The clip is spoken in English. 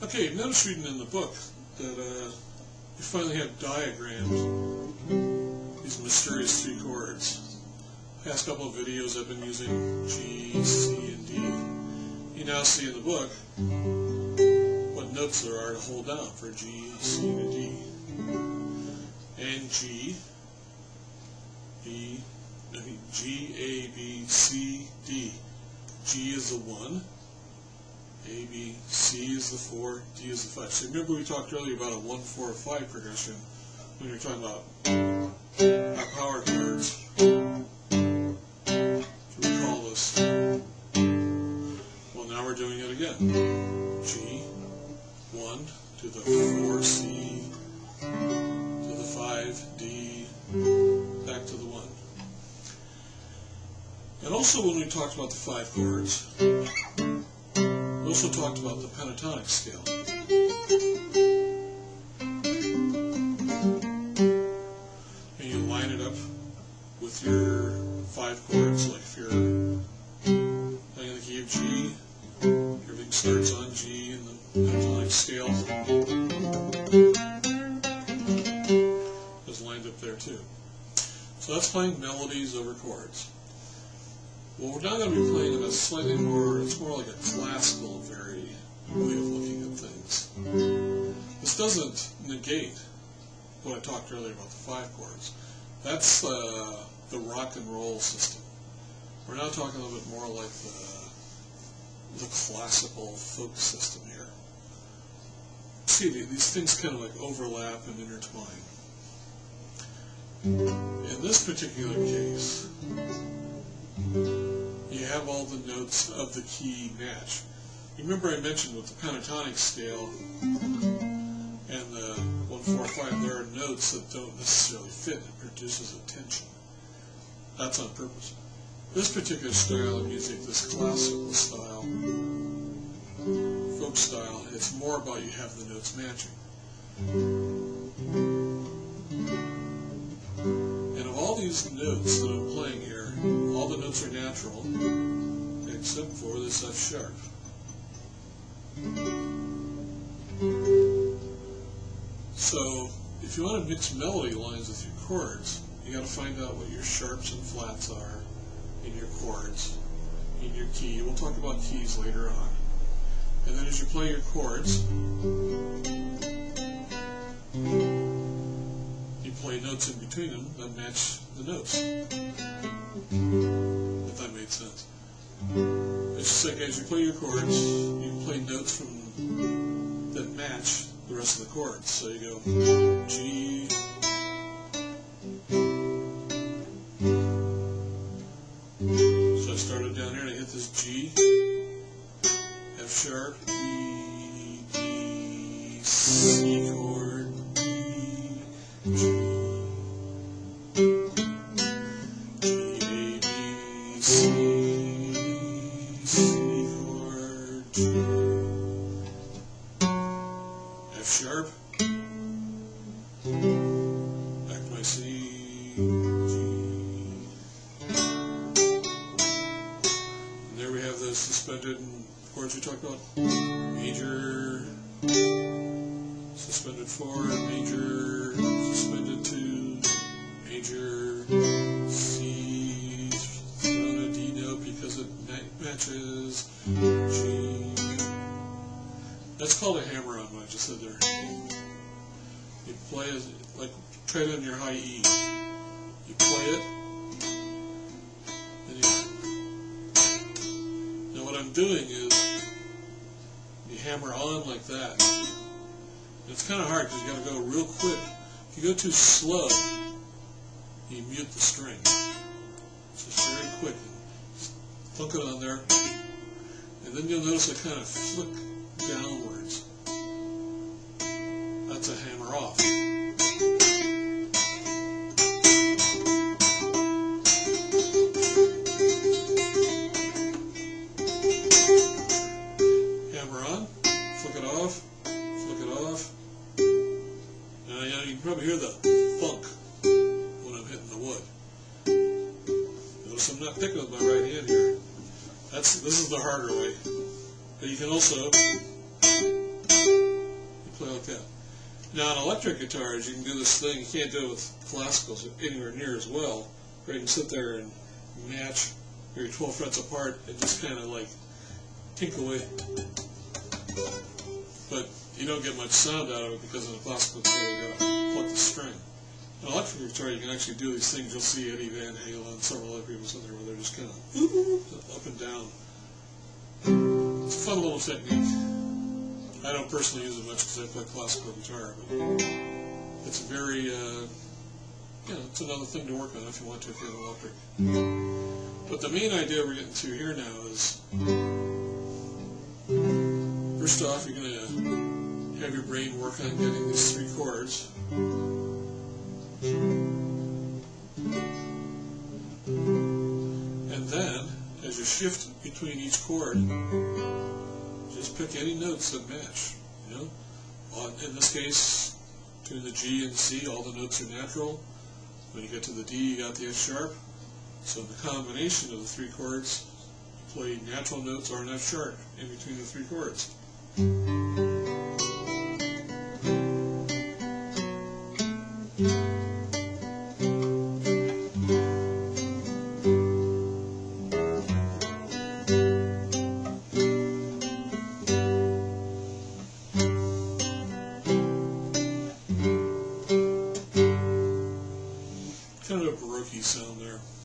Okay, notice reading in the book that you finally have diagrams, these mysterious three chords. Past couple of videos I've been using G, C, and D. You now see in the book what notes there are to hold down for G, C, and D. And G, A, B, C, D. G is the 1. A, B, C is the 4, D is the 5. So remember we talked earlier about a 1, 4, 5 progression when we were talking about our power chords. So we call this. Well, now we're doing it again. G, 1 to the 4, C, to the 5, D, back to the 1. And also when we talked about the 5 chords, we also talked about the pentatonic scale. And you line it up with your 5 chords, like if you're playing the key of G, everything starts on G in the pentatonic scale. It's lined up there too. So that's playing melodies over chords. Well, we're now going to be playing in a slightly more, it's more like a classical way of looking at things. This doesn't negate what I talked earlier about the 5 chords. That's the rock and roll system. We're now talking a little bit more like the classical folk system here. See, these things kind of like overlap and intertwine. In this particular case, you have all the notes of the key match. Remember I mentioned with the pentatonic scale and the 1, 4, 5, there are notes that don't necessarily fit. It produces a tension. That's on purpose. This particular style of music, this classical style, folk style, it's more about you have the notes matching. And of all these notes that I'm playing here, all the notes are natural, except for this F sharp. So, if you want to mix melody lines with your chords, you got to find out what your sharps and flats are in your chords, in your key. We'll talk about keys later on. And then as you play your chords, you play notes in between them that match the notes. If that made sense. It's just like as you play your chords, you play notes that match the rest of the chords. So you go G, so I started down here and I hit this G, F sharp, E, D, C chord, D, G, G, A, B, C, C chord, G, F sharp, back to my C, G, and there we have the suspended chords we talked about. Major, suspended 4, major, suspended 2, major, C, thrown a D note because it matches, G. That's called a hammer-on, what I just said there. You play it, like, try it on your high E. You play it, and now what I'm doing is, you hammer on like that. And it's kind of hard because you got to go real quick. If you go too slow, you mute the string. So it's very quick. Just flick it on there, and then you'll notice I kind of flick downwards. That's a hammer off. Hammer on, flick it off, flick it off. Now you can probably hear the funk when I'm hitting the wood. Notice I'm not picking with my right hand here. This is the harder way. But you can also play like that. Now, on electric guitars, you can do this thing. You can't do it with classicals anywhere near as well. Right? You can sit there and match your 12 frets apart and just kind of like tinkle away. But you don't get much sound out of it because in a classical guitar you got to pluck the string. In an electric guitar, you can actually do these things. You'll see Eddie Van Halen and several other people sitting there where they're just kind of up and down. It's a fun little technique. I don't personally use it much because I play classical guitar, but it's very, it's another thing to work on if you want to, if you have electric. But the main idea we're getting to here now is, first off, you're going to have your brain work on getting these 3 chords. And then, as you shift between each chord, just pick any notes that match. In this case, between the G and C, all the notes are natural. When you get to the D, you got the F sharp. So the combination of the 3 chords, you play natural notes or an F sharp in between the 3 chords.